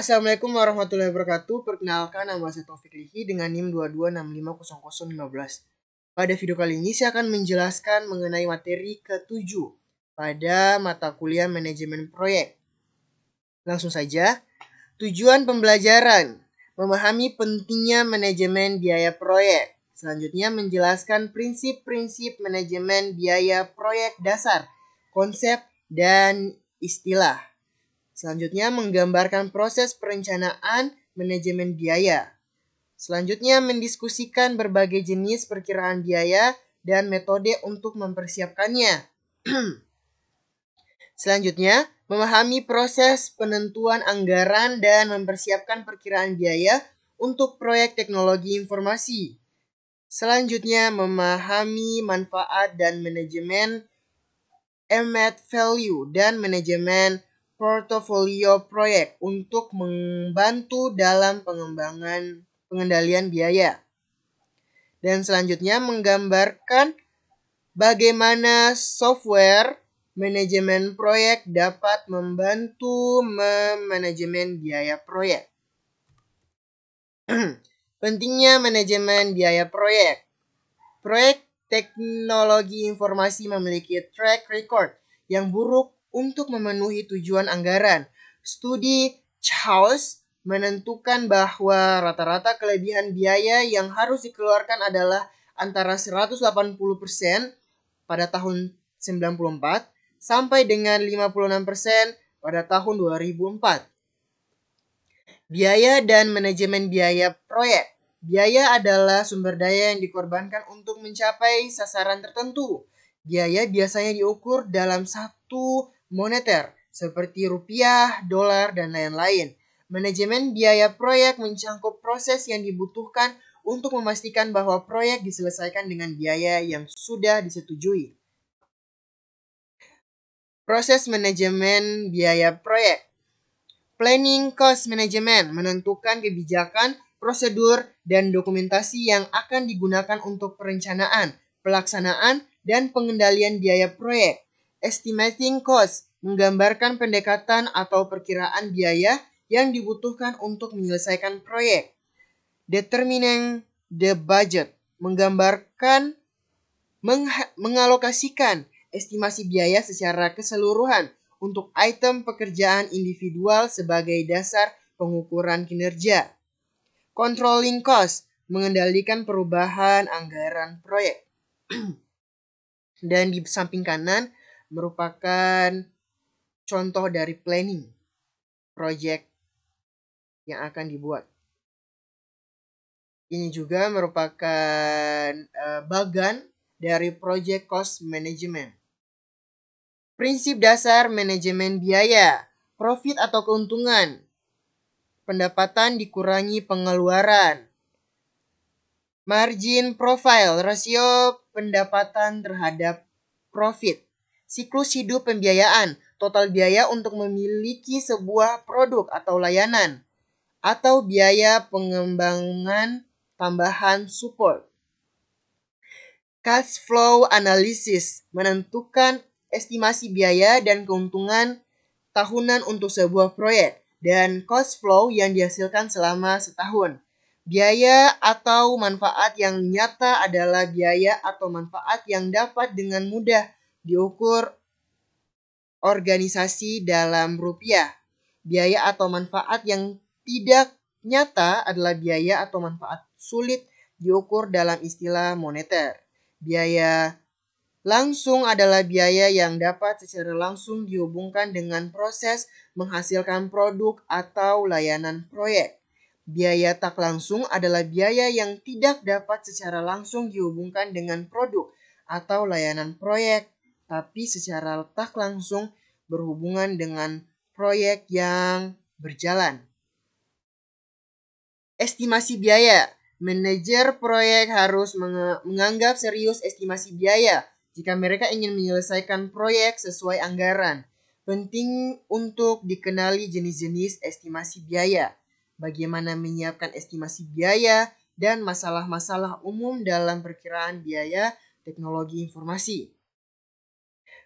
Assalamualaikum warahmatullahi wabarakatuh. Perkenalkan, nama saya Taufik Lihi dengan NIM 22650015. Pada video kali ini saya akan menjelaskan mengenai materi ke-7 pada mata kuliah manajemen proyek. Langsung saja, tujuan pembelajaran: memahami pentingnya manajemen biaya proyek. Selanjutnya menjelaskan prinsip-prinsip manajemen biaya proyek dasar, konsep, dan istilah. Selanjutnya menggambarkan proses perencanaan manajemen biaya. Selanjutnya mendiskusikan berbagai jenis perkiraan biaya dan metode untuk mempersiapkannya. Selanjutnya, memahami proses penentuan anggaran dan mempersiapkan perkiraan biaya untuk proyek teknologi informasi. Selanjutnya, memahami manfaat dan manajemen added value dan manajemen portofolio proyek untuk membantu dalam pengendalian biaya. Dan selanjutnya menggambarkan bagaimana software manajemen proyek dapat membantu memanajemen biaya proyek. Pentingnya manajemen biaya proyek. Proyek teknologi informasi memiliki track record yang buruk untuk memenuhi tujuan anggaran. Studi Charles menentukan bahwa rata-rata kelebihan biaya yang harus dikeluarkan adalah antara 180% pada tahun 94 sampai dengan 56% pada tahun 2004. Biaya dan manajemen biaya proyek. Biaya adalah sumber daya yang dikorbankan untuk mencapai sasaran tertentu. Biaya biasanya diukur dalam satu moneter, seperti rupiah, dolar, dan lain-lain. Manajemen biaya proyek mencakup proses yang dibutuhkan untuk memastikan bahwa proyek diselesaikan dengan biaya yang sudah disetujui. Proses manajemen biaya proyek. Planning cost management menentukan kebijakan, prosedur, dan dokumentasi yang akan digunakan untuk perencanaan, pelaksanaan, dan pengendalian biaya proyek. Estimating cost menggambarkan pendekatan atau perkiraan biaya yang dibutuhkan untuk menyelesaikan proyek. Determining the budget menggambarkan mengalokasikan estimasi biaya secara keseluruhan untuk item pekerjaan individual sebagai dasar pengukuran kinerja. Controlling cost mengendalikan perubahan anggaran proyek. Dan di samping kanan merupakan contoh dari planning project yang akan dibuat. Ini juga merupakan bagian dari project cost management. Prinsip dasar manajemen biaya, profit atau keuntungan, pendapatan dikurangi pengeluaran, margin profile, rasio pendapatan terhadap profit, siklus hidup pembiayaan, total biaya untuk memiliki sebuah produk atau layanan, atau biaya pengembangan tambahan support. Cash flow analysis menentukan estimasi biaya dan keuntungan tahunan untuk sebuah proyek dan cost flow yang dihasilkan selama setahun. Biaya atau manfaat yang nyata adalah biaya atau manfaat yang dapat dengan mudah diukur organisasi dalam rupiah. Biaya atau manfaat yang tidak nyata adalah biaya atau manfaat sulit diukur dalam istilah moneter. Biaya langsung adalah biaya yang dapat secara langsung dihubungkan dengan proses menghasilkan produk atau layanan proyek. Biaya tak langsung adalah biaya yang tidak dapat secara langsung dihubungkan dengan produk atau layanan proyek, tapi secara tak langsung berhubungan dengan proyek yang berjalan. Estimasi biaya. Manajer proyek harus menganggap serius estimasi biaya jika mereka ingin menyelesaikan proyek sesuai anggaran. Penting untuk dikenali jenis-jenis estimasi biaya, bagaimana menyiapkan estimasi biaya, dan masalah-masalah umum dalam perkiraan biaya teknologi informasi.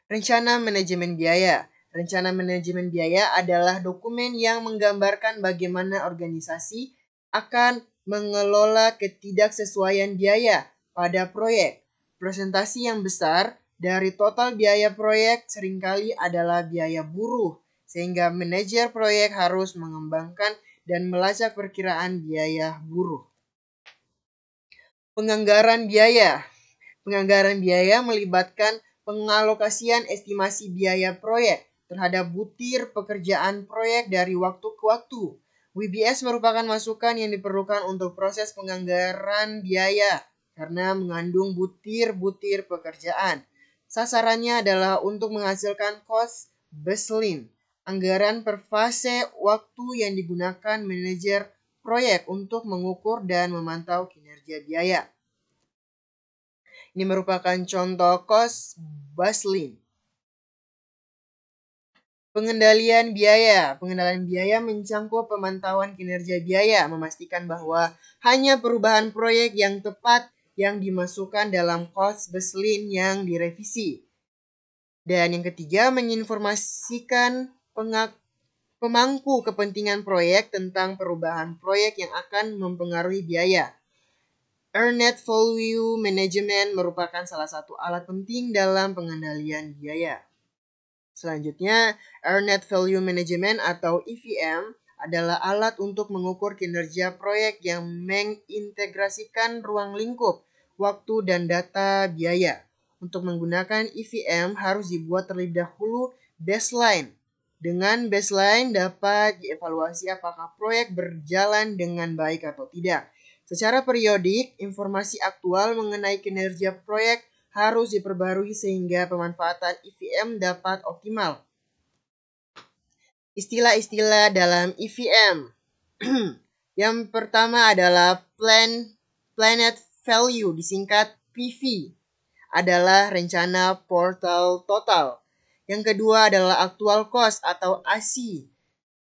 Rencana manajemen biaya. Rencana manajemen biaya adalah dokumen yang menggambarkan bagaimana organisasi akan mengelola ketidaksesuaian biaya pada proyek. Presentasi yang besar dari total biaya proyek seringkali adalah biaya buruh, sehingga manajer proyek harus mengembangkan dan melacak perkiraan biaya buruh. Penganggaran biaya. Penganggaran biaya melibatkan pengalokasian estimasi biaya proyek terhadap butir pekerjaan proyek dari waktu ke waktu. WBS merupakan masukan yang diperlukan untuk proses penganggaran biaya karena mengandung butir-butir pekerjaan. Sasarannya adalah untuk menghasilkan cost baseline, anggaran per fase waktu yang digunakan manajer proyek untuk mengukur dan memantau kinerja biaya. Ini merupakan contoh cost baseline. Pengendalian biaya. Pengendalian biaya mencangkup pemantauan kinerja biaya, memastikan bahwa hanya perubahan proyek yang tepat yang dimasukkan dalam cost baseline yang direvisi. Dan yang ketiga, menginformasikan pemangku kepentingan proyek tentang perubahan proyek yang akan mempengaruhi biaya. Earned Value Management merupakan salah satu alat penting dalam pengendalian biaya. Selanjutnya, Earned Value Management atau EVM adalah alat untuk mengukur kinerja proyek yang mengintegrasikan ruang lingkup, waktu, dan data biaya. Untuk menggunakan EVM harus dibuat terlebih dahulu baseline. Dengan baseline dapat dievaluasi apakah proyek berjalan dengan baik atau tidak. Secara periodik, informasi aktual mengenai kinerja proyek harus diperbarui sehingga pemanfaatan EVM dapat optimal. Istilah-istilah dalam EVM. Yang pertama adalah Planet Value, disingkat PV, adalah rencana portal total. Yang kedua adalah Actual Cost atau AC,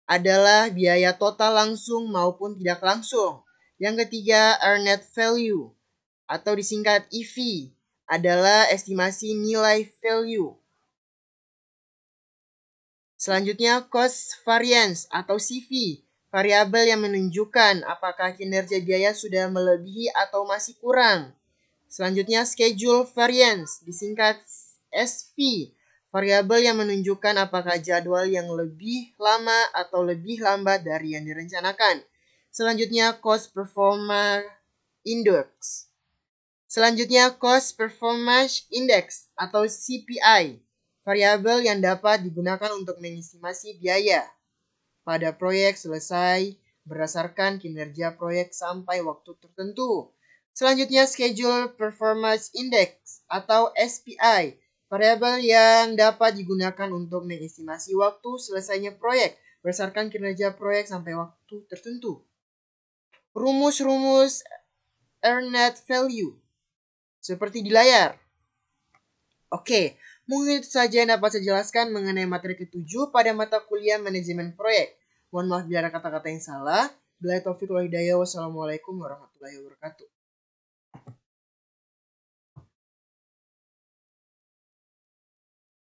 adalah biaya total langsung maupun tidak langsung. Yang ketiga, Earned Value atau disingkat EV adalah estimasi nilai value. Selanjutnya, Cost Variance atau CV, variabel yang menunjukkan apakah kinerja biaya sudah melebihi atau masih kurang. Selanjutnya, Schedule Variance, disingkat SV, variabel yang menunjukkan apakah jadwal yang lebih lama atau lebih lambat dari yang direncanakan. Selanjutnya, Cost Performance Index. Selanjutnya, Cost Performance Index atau CPI, variabel yang dapat digunakan untuk mengestimasi biaya pada proyek selesai berdasarkan kinerja proyek sampai waktu tertentu. Selanjutnya, Schedule Performance Index atau SPI, variabel yang dapat digunakan untuk mengestimasi waktu selesainya proyek berdasarkan kinerja proyek sampai waktu tertentu. Rumus-rumus Earned Value seperti di layar. Oke, mungkin itu saja yang dapat saya jelaskan mengenai materi ke-7 pada mata kuliah manajemen proyek. Mohon maaf bila ada kata-kata yang salah. Billahi taufiq wal hidayah. Wassalamualaikum warahmatullahi wabarakatuh.